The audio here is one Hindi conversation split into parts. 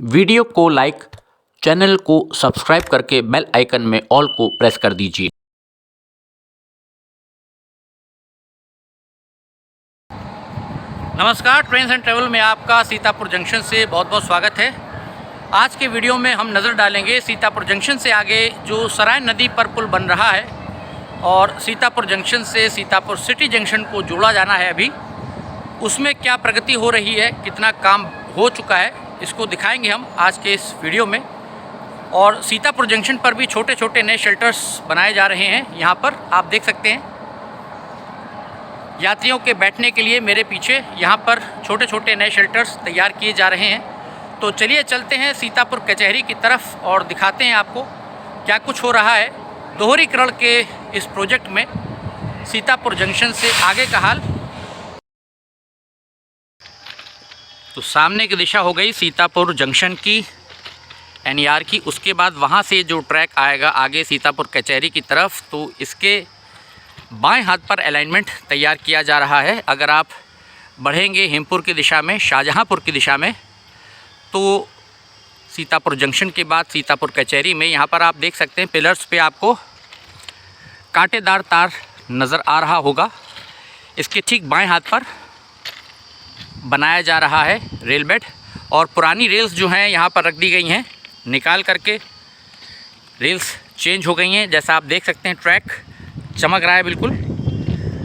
वीडियो को लाइक, चैनल को सब्सक्राइब करके बेल आइकन में ऑल को प्रेस कर दीजिए। नमस्कार, ट्रेन्स एंड ट्रैवल में आपका सीतापुर जंक्शन से बहुत बहुत स्वागत है। आज के वीडियो में हम नज़र डालेंगे सीतापुर जंक्शन से आगे जो सराय नदी पर पुल बन रहा है और सीतापुर जंक्शन से सीतापुर सिटी जंक्शन को जोड़ा जाना है। अभी उसमें क्या प्रगति हो रही है, कितना काम हो चुका है, इसको दिखाएंगे हम आज के इस वीडियो में। और सीतापुर जंक्शन पर भी छोटे छोटे नए शेल्टर्स बनाए जा रहे हैं। यहाँ पर आप देख सकते हैं यात्रियों के बैठने के लिए मेरे पीछे यहाँ पर छोटे छोटे नए शेल्टर्स तैयार किए जा रहे हैं। तो चलिए चलते हैं सीतापुर कचहरी की तरफ और दिखाते हैं आपको क्या कुछ हो रहा है दोहरीकरण के इस प्रोजेक्ट में। सीतापुर जंक्शन से आगे का हाल। तो सामने की दिशा हो गई सीतापुर जंक्शन की, एनईआर की। उसके बाद वहाँ से जो ट्रैक आएगा आगे सीतापुर कचहरी की तरफ, तो इसके बाएं हाथ पर अलाइनमेंट तैयार किया जा रहा है। अगर आप बढ़ेंगे हेमपुर की दिशा में, शाहजहाँपुर की दिशा में, तो सीतापुर जंक्शन के बाद सीतापुर कचहरी में यहाँ पर आप देख सकते हैं पिलर्स पे आपको कांटेदार तार नज़र आ रहा होगा। इसके ठीक बाएं हाथ पर बनाया जा रहा है रेल बेड, और पुरानी रेल्स जो हैं यहाँ पर रख दी गई हैं, निकाल करके रेल्स चेंज हो गई हैं। जैसा आप देख सकते हैं ट्रैक चमक रहा है बिल्कुल,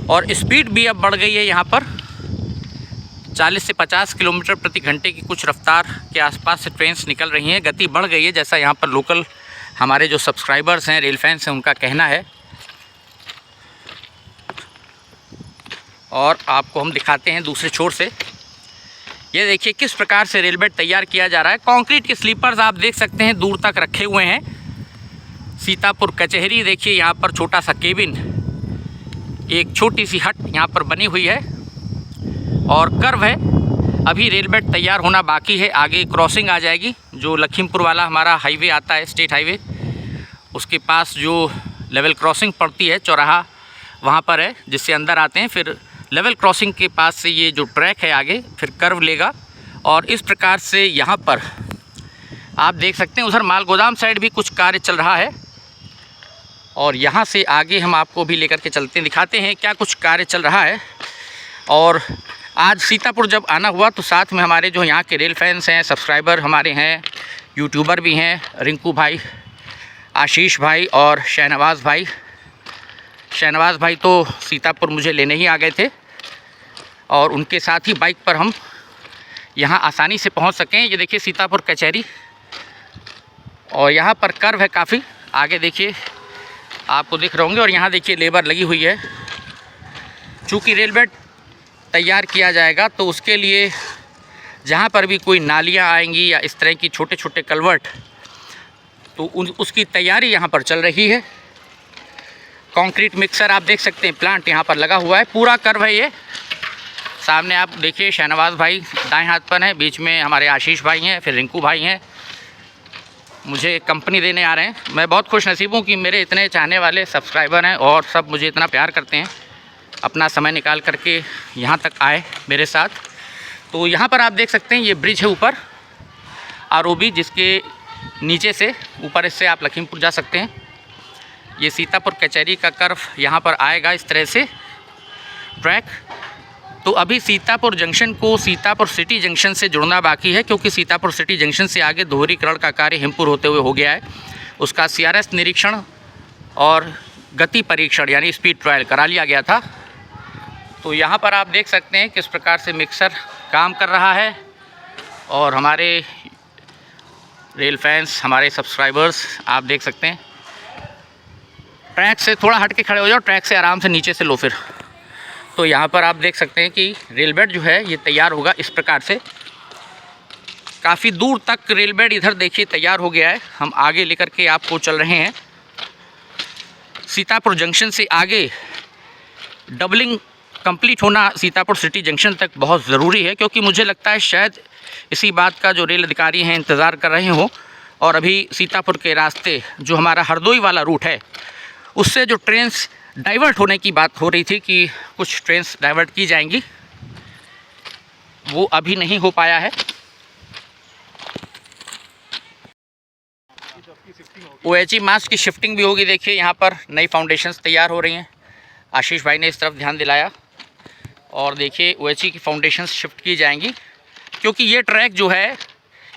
और स्पीड भी अब बढ़ गई है। यहाँ पर 40 से 50 किलोमीटर प्रति घंटे की कुछ रफ्तार के आसपास से ट्रेन्स निकल रही हैं। गति बढ़ गई है, जैसा यहाँ पर लोकल हमारे जो सब्सक्राइबर्स हैं, रेल फैंस हैं, उनका कहना है। और आपको हम दिखाते हैं दूसरे छोर से। ये देखिए किस प्रकार से रेल बेड तैयार किया जा रहा है। कंक्रीट के स्लीपर्स आप देख सकते हैं दूर तक रखे हुए हैं। सीतापुर कचहरी देखिए, यहाँ पर छोटा सा केबिन, एक छोटी सी हट यहाँ पर बनी हुई है और कर्व है। अभी रेल बेड तैयार होना बाकी है। आगे क्रॉसिंग आ जाएगी, जो लखीमपुर वाला हमारा हाईवे आता है, स्टेट हाईवे, उसके पास जो लेवल क्रॉसिंग पड़ती है, चौराहा वहाँ पर है जिससे अंदर आते हैं। फिर लेवल क्रॉसिंग के पास से ये जो ट्रैक है आगे फिर कर्व लेगा, और इस प्रकार से यहाँ पर आप देख सकते हैं। उधर माल गोदाम साइड भी कुछ कार्य चल रहा है, और यहाँ से आगे हम आपको भी लेकर के चलते हैं, दिखाते हैं क्या कुछ कार्य चल रहा है। और आज सीतापुर जब आना हुआ तो साथ में हमारे जो यहाँ के रेल फैंस हैं, सब्सक्राइबर हमारे हैं, यूट्यूबर भी हैं, रिंकू भाई, आशीष भाई और शहनवाज़ भाई। शहनवाज़ भाई तो सीतापुर मुझे लेने ही आ गए थे, और उनके साथ ही बाइक पर हम यहाँ आसानी से पहुँच सकें। ये देखिए सीतापुर कचहरी, और यहाँ पर कर्व है काफ़ी, आगे देखिए आपको दिख रहे होंगे। और यहाँ देखिए लेबर लगी हुई है। चूँकि रेल बेड तैयार किया जाएगा तो उसके लिए जहाँ पर भी कोई नालियाँ आएंगी या इस तरह की छोटे छोटे कलवर्ट, तो उसकी तैयारी यहाँ पर चल रही है। कंक्रीट मिक्सर आप देख सकते हैं, प्लांट यहाँ पर लगा हुआ है, पूरा कर्व है ये। सामने आप देखिए शहनवाज़ भाई दाएं हाथ पर हैं, बीच में हमारे आशीष भाई हैं, फिर रिंकू भाई हैं, मुझे कंपनी देने आ रहे हैं। मैं बहुत खुश नसीब हूँ कि मेरे इतने चाहने वाले सब्सक्राइबर हैं और सब मुझे इतना प्यार करते हैं, अपना समय निकाल करके यहाँ तक आए मेरे साथ। तो यहाँ पर आप देख सकते हैं ये ब्रिज है ऊपर, आरओबी, जिसके नीचे से ऊपर इससे आप लखीमपुर जा सकते हैं। ये सीतापुर कचहरी का कर्व यहाँ पर आएगा इस तरह से ट्रैक। तो अभी सीतापुर जंक्शन को सीतापुर सिटी जंक्शन से जुड़ना बाकी है, क्योंकि सीतापुर सिटी जंक्शन से आगे दोहरीकरण का कार्य हेमपुर होते हुए हो गया है। उसका CRS निरीक्षण और गति परीक्षण यानी स्पीड ट्रायल करा लिया गया था। तो यहाँ पर आप देख सकते हैं किस प्रकार से मिक्सर काम कर रहा है, और हमारे रेल फैंस, हमारे सब्सक्राइबर्स आप देख सकते हैं। ट्रैक से थोड़ा हट के खड़े हो जाओ, ट्रैक से आराम से नीचे से लो फिर। तो यहाँ पर आप देख सकते हैं कि रेल बेड जो है ये तैयार होगा इस प्रकार से। काफ़ी दूर तक रेल बेड इधर देखिए तैयार हो गया है। हम आगे लेकर के आपको चल रहे हैं। सीतापुर जंक्शन से आगे डबलिंग कंप्लीट होना सीतापुर सिटी जंक्शन तक बहुत ज़रूरी है, क्योंकि मुझे लगता है शायद इसी बात का जो रेल अधिकारी हैं इंतज़ार कर रहे हो। और अभी सीतापुर के रास्ते जो हमारा हरदोई वाला रूट है, उससे जो ट्रेन्स डाइवर्ट होने की बात हो रही थी कि कुछ ट्रेन्स डाइवर्ट की जाएंगी, वो अभी नहीं हो पाया है। OHE मास्ट की शिफ्टिंग भी होगी। देखिए यहाँ पर नई फाउंडेशंस तैयार हो रही हैं, आशीष भाई ने इस तरफ ध्यान दिलाया। और देखिए OHE की फाउंडेशंस शिफ्ट की जाएंगी, क्योंकि ये ट्रैक जो है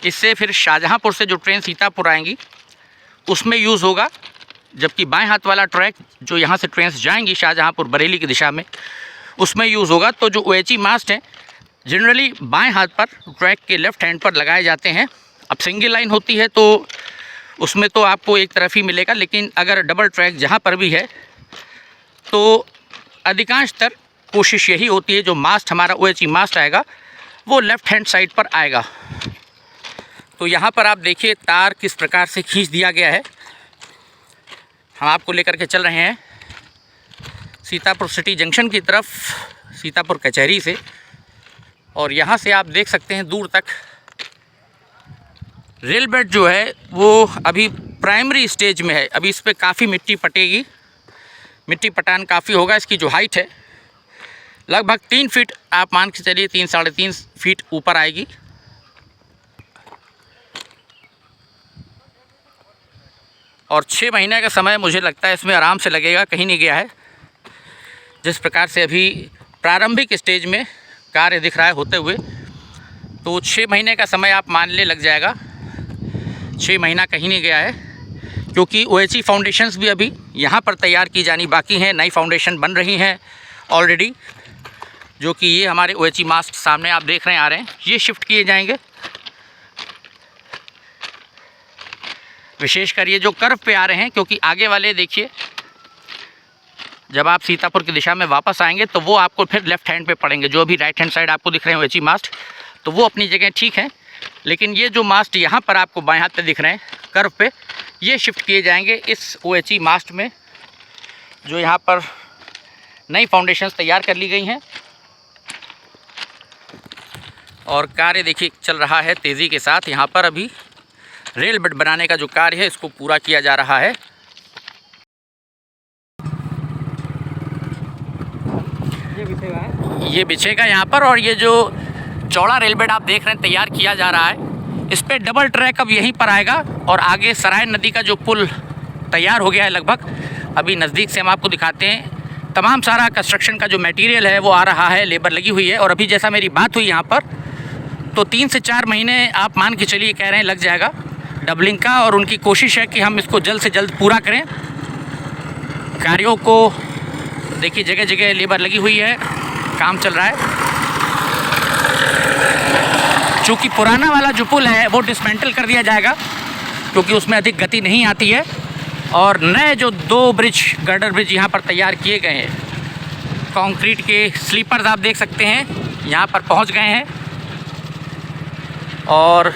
इससे फिर शाहजहाँपुर से जो ट्रेन सीतापुर आएंगी उसमें यूज़ होगा, जबकि बाएं हाथ वाला ट्रैक जो यहाँ से ट्रेन जाएंगी शाहजहाँपुर बरेली की दिशा में उसमें यूज़ होगा। तो जो OHE मास्ट हैं जनरली बाएं हाथ पर ट्रैक के लेफ़्ट हैंड पर लगाए जाते हैं। अब सिंगल लाइन होती है तो उसमें तो आपको एक तरफ ही मिलेगा, लेकिन अगर डबल ट्रैक जहाँ पर भी है तो अधिकांशतर कोशिश यही होती है जो मास्ट हमारा OHE मास्ट आएगा वो लेफ़्ट हैंड साइड पर आएगा। तो यहाँ पर आप देखिए तार किस प्रकार से खींच दिया गया है। हम आपको लेकर के चल रहे हैं सीतापुर सिटी जंक्शन की तरफ, सीतापुर कचहरी से। और यहाँ से आप देख सकते हैं दूर तक रेल बेड जो है वो अभी प्राइमरी स्टेज में है। अभी इस पर काफ़ी मिट्टी पटेगी, मिट्टी पटान काफ़ी होगा। इसकी जो हाइट है लगभग 3 फीट, आप मान के चलिए 3 साढ़े 3 फीट ऊपर आएगी। और 6 महीने का समय मुझे लगता है इसमें आराम से लगेगा, कहीं नहीं गया है। जिस प्रकार से अभी प्रारंभिक स्टेज में कार्य दिख रहा है होते हुए, तो 6 महीने का समय आप मान ले लग जाएगा। 6 महीना कहीं नहीं गया है, क्योंकि OHE फाउंडेशंस भी अभी यहाँ पर तैयार की जानी बाकी हैं। नई फाउंडेशन बन रही हैं ऑलरेडी, जो कि ये हमारे OHE मास्ट सामने आप देख रहे हैं आ रहे हैं, ये शिफ्ट किए जाएंगे। विशेषकर ये जो कर्व पे आ रहे हैं, क्योंकि आगे वाले देखिए जब आप सीतापुर की दिशा में वापस आएंगे तो वो आपको फिर लेफ़्ट हैंड पे पड़ेंगे। जो अभी राइट हैंड साइड आपको दिख रहे हैं OHE मास्ट, तो वो अपनी जगह ठीक है, लेकिन ये जो मास्ट यहाँ पर आपको बाएं हाथ पे दिख रहे हैं कर्व पे, ये शिफ्ट किए जाएंगे इस OHE मास्ट में, जो यहाँ पर नई फाउंडेशंस तैयार कर ली गई हैं। और कार्य देखिए चल रहा है तेज़ी के साथ। यहाँ पर अभी रेल बेड बनाने का जो कार्य है इसको पूरा किया जा रहा है। ये बिछेगा यहाँ पर। और ये जो चौड़ा रेल बेड आप देख रहे हैं तैयार किया जा रहा है, इस पर डबल ट्रैक अब यहीं पर आएगा। और आगे सराय नदी का जो पुल तैयार हो गया है लगभग, अभी नज़दीक से हम आपको दिखाते हैं। तमाम सारा कंस्ट्रक्शन का जो मटेरियल है वो आ रहा है, लेबर लगी हुई है। और अभी जैसा मेरी बात हुई यहाँ पर, तो 3 से 4 महीने आप मान के चलिए कह रहे हैं लग जाएगा डबलिंग का। और उनकी कोशिश है कि हम इसको जल्द से जल्द पूरा करें। कार्यों को देखिए जगह जगह लेबर लगी हुई है, काम चल रहा है। चूँकि पुराना वाला जो पुल है वो डिसमेंटल कर दिया जाएगा, क्योंकि उसमें अधिक गति नहीं आती है। और नए जो 2 ब्रिज, गर्डर ब्रिज यहाँ पर तैयार किए गए हैं, कंक्रीट के स्लीपर्स आप देख सकते हैं यहाँ पर पहुँच गए हैं। और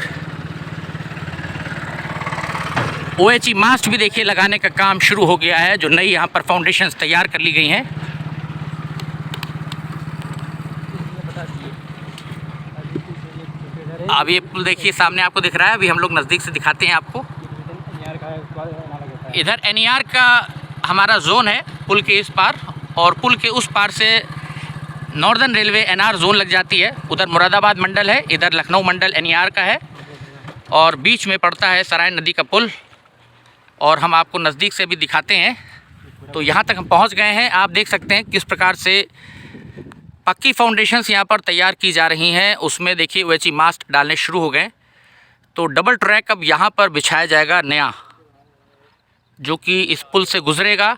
OHE मास्ट भी देखिए लगाने का काम शुरू हो गया है, जो नई यहाँ पर फाउंडेशंस तैयार कर ली गई हैं। अब ये पुल देखिए सामने आपको दिख रहा है, अभी हम लोग नज़दीक से दिखाते हैं आपको। इधर NER का हमारा जोन है पुल के इस पार, और पुल के उस पार से नॉर्दर्न रेलवे NR जोन लग जाती है। उधर मुरादाबाद मंडल है, इधर लखनऊ मंडल NER का है, और बीच में पड़ता है सराय नदी का पुल। और हम आपको नज़दीक से भी दिखाते हैं। तो यहाँ तक हम पहुँच गए हैं। आप देख सकते हैं किस प्रकार से पक्की फाउंडेशंस यहाँ पर तैयार की जा रही हैं। उसमें देखिए OHE मास्ट डालने शुरू हो गए। तो डबल ट्रैक अब यहाँ पर बिछाया जाएगा नया, जो कि इस पुल से गुजरेगा।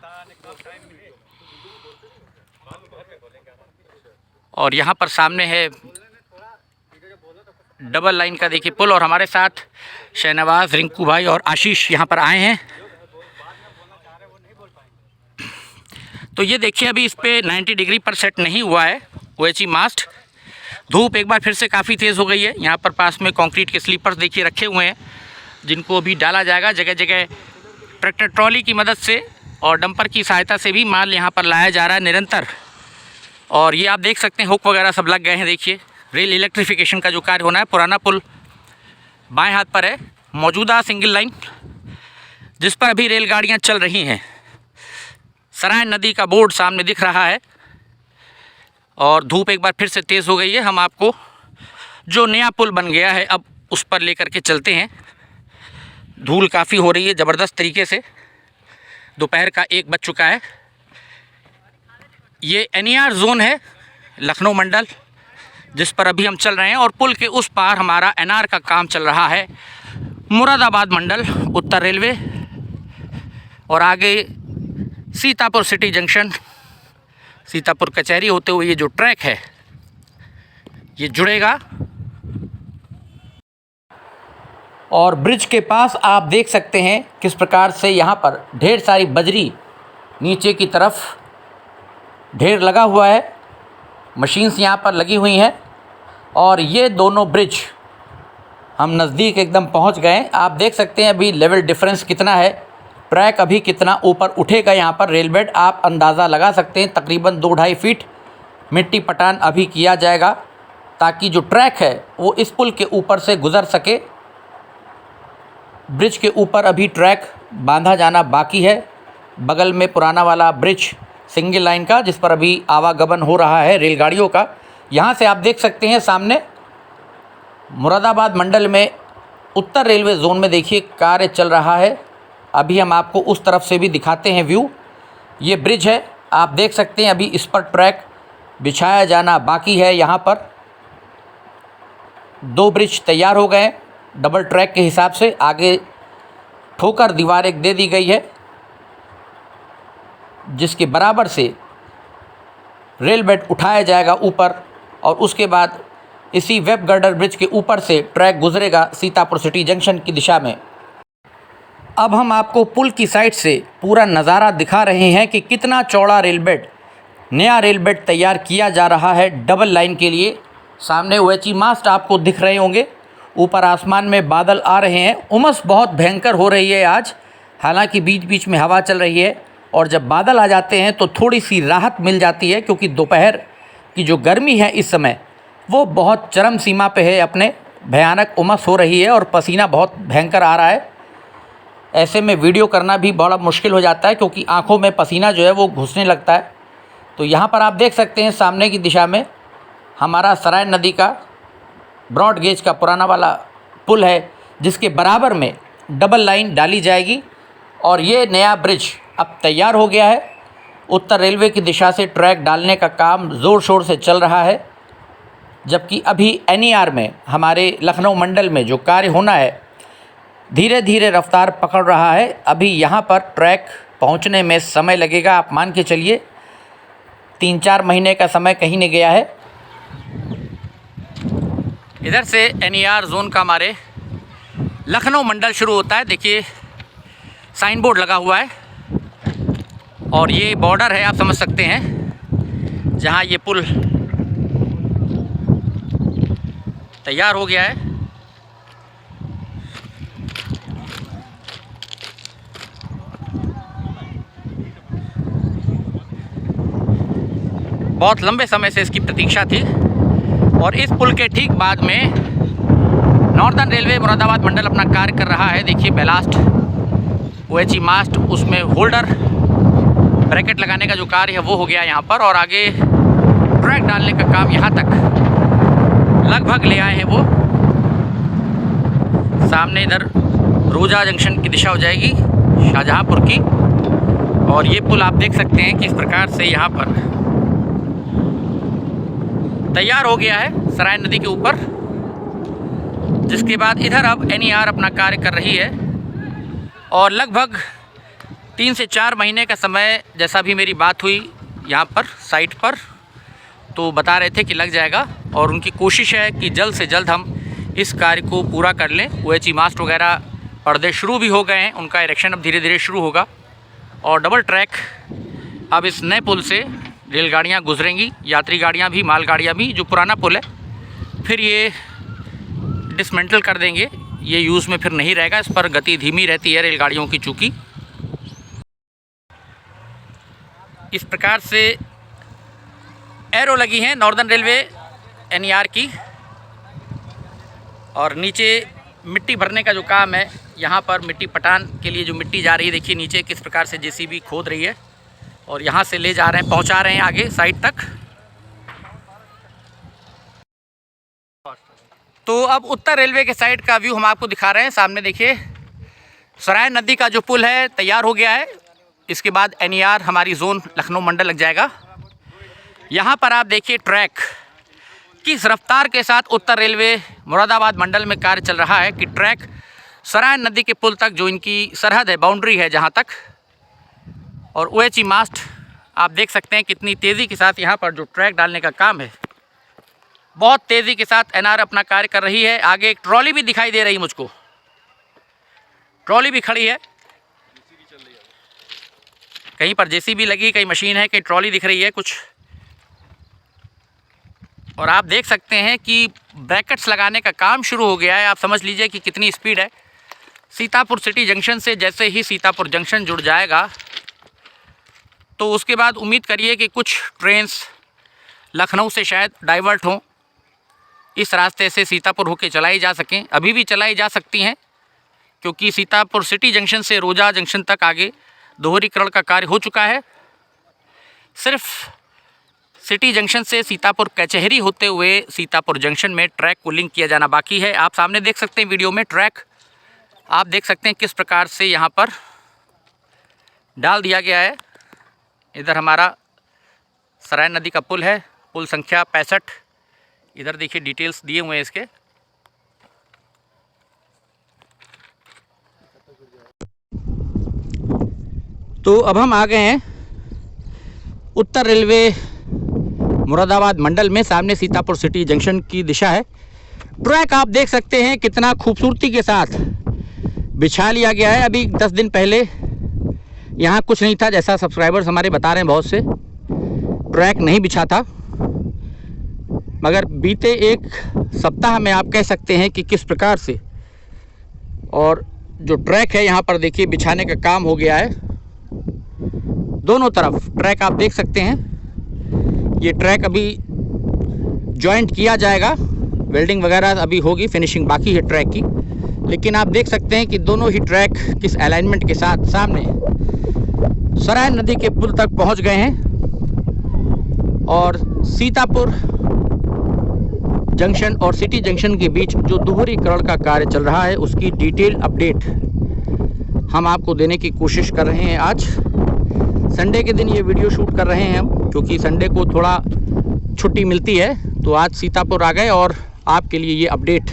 और यहाँ पर सामने है डबल लाइन का देखिए पुल। और हमारे साथ शहनवाज, रिंकू भाई और आशीष यहाँ पर आए हैं। तो ये देखिए अभी इस पर 90 डिग्री पर सेट नहीं हुआ है OHE मास्ट। धूप एक बार फिर से काफ़ी तेज़ हो गई है। यहाँ पर पास में कंक्रीट के स्लीपर्स देखिए रखे हुए हैं, जिनको अभी डाला जाएगा। जगह जगह ट्रैक्टर ट्रॉली की मदद से और डंपर की सहायता से भी माल यहाँ पर लाया जा रहा है निरंतर। और ये आप देख सकते हैं हुक वगैरह सब लग गए हैं। देखिए रेल इलेक्ट्रिफिकेशन का जो कार्य होना है। पुराना पुल बाएं हाथ पर है, मौजूदा सिंगल लाइन जिस पर अभी रेलगाड़ियाँ चल रही हैं। सराय नदी का बोर्ड सामने दिख रहा है। और धूप एक बार फिर से तेज़ हो गई है। हम आपको जो नया पुल बन गया है अब उस पर लेकर के चलते हैं। धूल काफ़ी हो रही है ज़बरदस्त तरीके से। दोपहर का 1 बज चुका है। ये NER जोन है लखनऊ मंडल, जिस पर अभी हम चल रहे हैं, और पुल के उस पार हमारा NR का काम चल रहा है, मुरादाबाद मंडल, उत्तर रेलवे। और आगे सीतापुर सिटी जंक्शन, सीतापुर कचहरी होते हुए ये जो ट्रैक है ये जुड़ेगा। और ब्रिज के पास आप देख सकते हैं किस प्रकार से यहाँ पर ढेर सारी बजरी नीचे की तरफ ढेर लगा हुआ है, मशीन्स यहाँ पर लगी हुई हैं। और ये दोनों ब्रिज हम नज़दीक एकदम पहुँच गए। आप देख सकते हैं अभी लेवल डिफरेंस कितना है, ट्रैक अभी कितना ऊपर उठेगा। यहाँ पर रेल बेड आप अंदाज़ा लगा सकते हैं, तकरीबन 2-2.5 फीट मिट्टी पटान अभी किया जाएगा, ताकि जो ट्रैक है वो इस पुल के ऊपर से गुज़र सके। ब्रिज के ऊपर अभी ट्रैक बांधा जाना बाकी है। बगल में पुराना वाला ब्रिज सिंगल लाइन का, जिस पर अभी आवागमन हो रहा है रेलगाड़ियों का। यहाँ से आप देख सकते हैं सामने मुरादाबाद मंडल में उत्तर रेलवे जोन में देखिए कार्य चल रहा है। अभी हम आपको उस तरफ से भी दिखाते हैं व्यू। ये ब्रिज है, आप देख सकते हैं अभी इस पर ट्रैक बिछाया जाना बाकी है। यहाँ पर 2 ब्रिज तैयार हो गए डबल ट्रैक के हिसाब से। आगे ठोकर दीवार एक दे दी गई है, जिसके बराबर से रेल बेड उठाया जाएगा ऊपर, और उसके बाद इसी वेब गर्डर ब्रिज के ऊपर से ट्रैक गुजरेगा सीतापुर सिटी जंक्शन की दिशा में। अब हम आपको पुल की साइड से पूरा नज़ारा दिखा रहे हैं कि कितना चौड़ा रेल बेड, नया रेल बेड तैयार किया जा रहा है डबल लाइन के लिए। सामने OHE मास्ट आपको दिख रहे होंगे, ऊपर आसमान में बादल आ रहे हैं। उमस बहुत भयंकर हो रही है आज, हालांकि बीच बीच में हवा चल रही है, और जब बादल आ जाते हैं तो थोड़ी सी राहत मिल जाती है, क्योंकि दोपहर की जो गर्मी है इस समय वो बहुत चरम सीमा पे है अपने। भयानक उमस हो रही है और पसीना बहुत भयंकर आ रहा है। ऐसे में वीडियो करना भी बड़ा मुश्किल हो जाता है, क्योंकि आँखों में पसीना जो है वो घुसने लगता है। तो यहाँ पर आप देख सकते हैं सामने की दिशा में हमारा सराय नदी का ब्रॉड गेज का पुराना वाला पुल है, जिसके बराबर में डबल लाइन डाली जाएगी। और ये नया ब्रिज अब तैयार हो गया है। उत्तर रेलवे की दिशा से ट्रैक डालने का काम ज़ोर शोर से चल रहा है, जबकि अभी NER में हमारे लखनऊ मंडल में जो कार्य होना है धीरे धीरे रफ्तार पकड़ रहा है। अभी यहाँ पर ट्रैक पहुँचने में समय लगेगा, आप मान के चलिए 3-4 महीने का समय कहीं नहीं गया है। इधर से NER जोन का हमारे लखनऊ मंडल शुरू होता है। देखिए साइन बोर्ड लगा हुआ है, और ये बॉर्डर है, आप समझ सकते हैं, जहाँ ये पुल तैयार हो गया है। बहुत लंबे समय से इसकी प्रतीक्षा थी, और इस पुल के ठीक बाद में नॉर्दर्न रेलवे मुरादाबाद मंडल अपना कार्य कर रहा है। देखिए बेलास्ट OHE मास्ट, उसमें होल्डर ब्रैकेट लगाने का जो कार्य है वो हो गया यहाँ पर, और आगे ट्रैक डालने का काम यहाँ तक लगभग ले आए हैं वो। सामने इधर रोजा जंक्शन की दिशा हो जाएगी शाहजहाँपुर की, और ये पुल आप देख सकते हैं किस प्रकार से यहाँ पर तैयार हो गया है सराय नदी के ऊपर। जिसके बाद इधर अब NER अपना कार्य कर रही है, और लगभग 3 से 4 महीने का समय, जैसा भी मेरी बात हुई यहाँ पर साइट पर, तो बता रहे थे कि लग जाएगा। और उनकी कोशिश है कि जल्द से जल्द हम इस कार्य को पूरा कर लें। OHE मास्ट वगैरह पर्दे शुरू भी हो गए हैं, उनका इरेक्शन अब धीरे धीरे शुरू होगा, और डबल ट्रैक अब इस नए पुल से रेलगाड़ियाँ गुजरेंगी, यात्री गाड़ियाँ भी, माल गाड़ियाँ भी। जो पुराना पुल है फिर ये डिसमेंटल कर देंगे, ये यूज़ में फिर नहीं रहेगा। इस पर गति धीमी रहती है रेलगाड़ियों की, चूँकि इस प्रकार से एरो लगी हैं नॉर्दर्न रेलवे NER की। और नीचे मिट्टी भरने का जो काम है, यहाँ पर मिट्टी पटान के लिए जो मिट्टी जा रही है, देखिए नीचे किस प्रकार से JCB खोद रही है, और यहाँ से ले जा रहे हैं, पहुँचा रहे हैं आगे साइड तक। तो अब उत्तर रेलवे के साइड का व्यू हम आपको दिखा रहे हैं। सामने देखिए सराय नदी का जो पुल है तैयार हो गया है। इसके बाद NER हमारी जोन लखनऊ मंडल लग जाएगा। यहाँ पर आप देखिए ट्रैक किस रफ्तार के साथ उत्तर रेलवे मुरादाबाद मंडल में कार्य चल रहा है कि ट्रैक सराय नदी के पुल तक जो इनकी सरहद है, बाउंड्री है जहाँ तक, और OHE मास्ट आप देख सकते हैं कितनी तेज़ी के साथ यहाँ पर जो ट्रैक डालने का काम है, बहुत तेज़ी के साथ NR अपना कार्य कर रही है। आगे एक ट्रॉली भी दिखाई दे रही है मुझको, ट्रॉली भी खड़ी है, कहीं पर JCB लगी, कहीं मशीन है, कहीं ट्रॉली दिख रही है कुछ। और आप देख सकते हैं कि ब्रैकेट्स लगाने का काम शुरू हो गया है। आप समझ लीजिए कि कितनी स्पीड है। सीतापुर सिटी जंक्शन से जैसे ही सीतापुर जंक्शन जुड़ जाएगा तो उसके बाद उम्मीद करिए कि कुछ ट्रेन्स लखनऊ से शायद डाइवर्ट हों, इस रास्ते से सीतापुर होके चलाई जा सकें। अभी भी चलाई जा सकती हैं क्योंकि सीतापुर सिटी जंक्शन से रोजा जंक्शन तक आगे दोहरीकरण का कार्य हो चुका है। सिर्फ सिटी जंक्शन से सीतापुर कचहरी होते हुए सीतापुर जंक्शन में ट्रैक को लिंक किया जाना बाकी है। आप सामने देख सकते हैं वीडियो में ट्रैक, आप देख सकते हैं किस प्रकार से यहाँ पर डाल दिया गया है। इधर हमारा सराय नदी का पुल है, पुल संख्या 65। इधर देखिए डिटेल्स दिए हुए हैं इसके। तो अब हम आ गए हैं उत्तर रेलवे मुरादाबाद मंडल में। सामने सीतापुर सिटी जंक्शन की दिशा है। ट्रैक आप देख सकते हैं कितना खूबसूरती के साथ बिछा लिया गया है। अभी 10 दिन पहले यहाँ कुछ नहीं था, जैसा सब्सक्राइबर्स हमारे बता रहे हैं, बहुत से ट्रैक नहीं बिछा था। मगर बीते एक सप्ताह में आप कह सकते हैं कि किस प्रकार से, और जो ट्रैक है यहाँ पर देखिए बिछाने का काम हो गया है। दोनों तरफ ट्रैक आप देख सकते हैं। ये ट्रैक अभी जॉइंट किया जाएगा, वेल्डिंग वगैरह अभी होगी, फिनिशिंग बाकी है ट्रैक की। लेकिन आप देख सकते हैं कि दोनों ही ट्रैक किस अलाइनमेंट के साथ सामने सराय नदी के पुल तक पहुंच गए हैं। और सीतापुर जंक्शन और सिटी जंक्शन के बीच जो दोहरीकरण का कार्य चल रहा है उसकी डिटेल अपडेट हम आपको देने की कोशिश कर रहे हैं। आज संडे के दिन ये वीडियो शूट कर रहे हैं हम, क्योंकि संडे को थोड़ा छुट्टी मिलती है। तो आज सीतापुर आ गए और आपके लिए ये अपडेट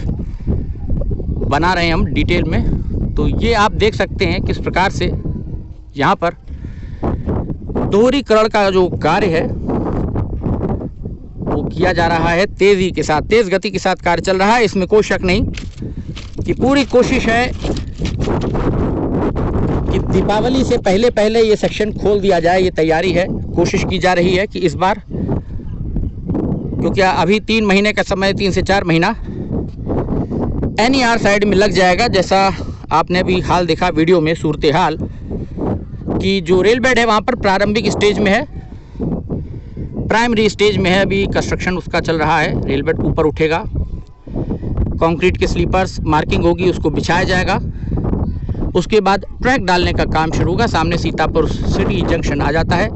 बना रहे हैं हम डिटेल में। तो ये आप देख सकते हैं किस प्रकार से यहाँ पर दोहरीकरण का जो कार्य है वो किया जा रहा है तेज़ी के साथ, तेज़ गति के साथ कार्य चल रहा है। इसमें कोई शक नहीं कि पूरी कोशिश है कि दीपावली से पहले पहले ये सेक्शन खोल दिया जाए। ये तैयारी है, कोशिश की जा रही है कि इस बार, क्योंकि अभी 3 महीने का समय, 3 से 4 महीना NER साइड में लग जाएगा। जैसा आपने भी हाल देखा वीडियो में, सूरत हाल कि जो रेल बेड है वहाँ पर प्रारंभिक स्टेज में है, प्राइमरी स्टेज में है, अभी कंस्ट्रक्शन उसका चल रहा है। रेल बेड ऊपर उठेगा, कंक्रीट के स्लीपर्स मार्किंग होगी, उसको बिछाया जाएगा। उसके बाद ट्रैक डालने का काम शुरू होगा। सामने सीतापुर सिटी जंक्शन आ जाता है,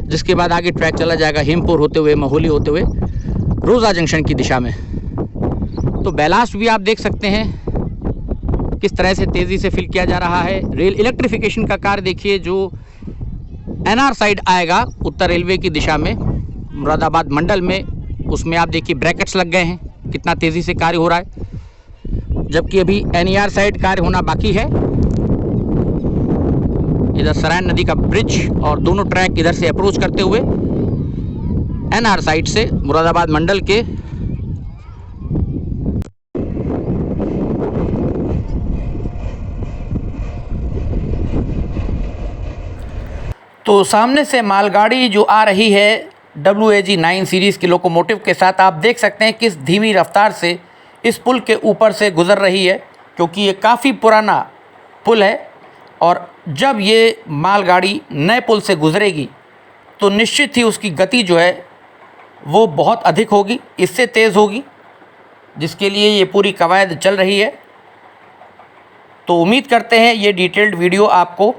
जिसके बाद आगे ट्रैक चला जाएगा हेमपुर होते हुए, महोली होते हुए रोजा जंक्शन की दिशा में। तो बैलास्ट भी आप देख सकते हैं किस तरह से तेज़ी से फिल किया जा रहा है। रेल इलेक्ट्रिफिकेशन का कार्य देखिए, जो NR साइड आएगा उत्तर रेलवे की दिशा में मुरादाबाद मंडल में, उसमें आप देखिए ब्रैकेट्स लग गए हैं, कितना तेज़ी से कार्य हो रहा है। जबकि अभी NER साइड कार्य होना बाकी है। इधर सराय नदी का ब्रिज और दोनों ट्रैक इधर से अप्रोच करते हुए NR साइड से मुरादाबाद मंडल के तो सामने से मालगाड़ी जो आ रही है WAG 9 सीरीज़ की लोकोमोटिव के साथ, आप देख सकते हैं किस धीमी रफ्तार से इस पुल के ऊपर से गुज़र रही है, क्योंकि ये काफ़ी पुराना पुल है। और जब ये मालगाड़ी नए पुल से गुज़रेगी तो निश्चित ही उसकी गति जो है वो बहुत अधिक होगी, इससे तेज़ होगी, जिसके लिए ये पूरी कवायद चल रही है। तो उम्मीद करते हैं ये डिटेल्ड वीडियो आपको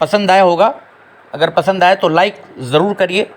पसंद आया होगा। अगर पसंद आए तो लाइक ज़रूर करिए।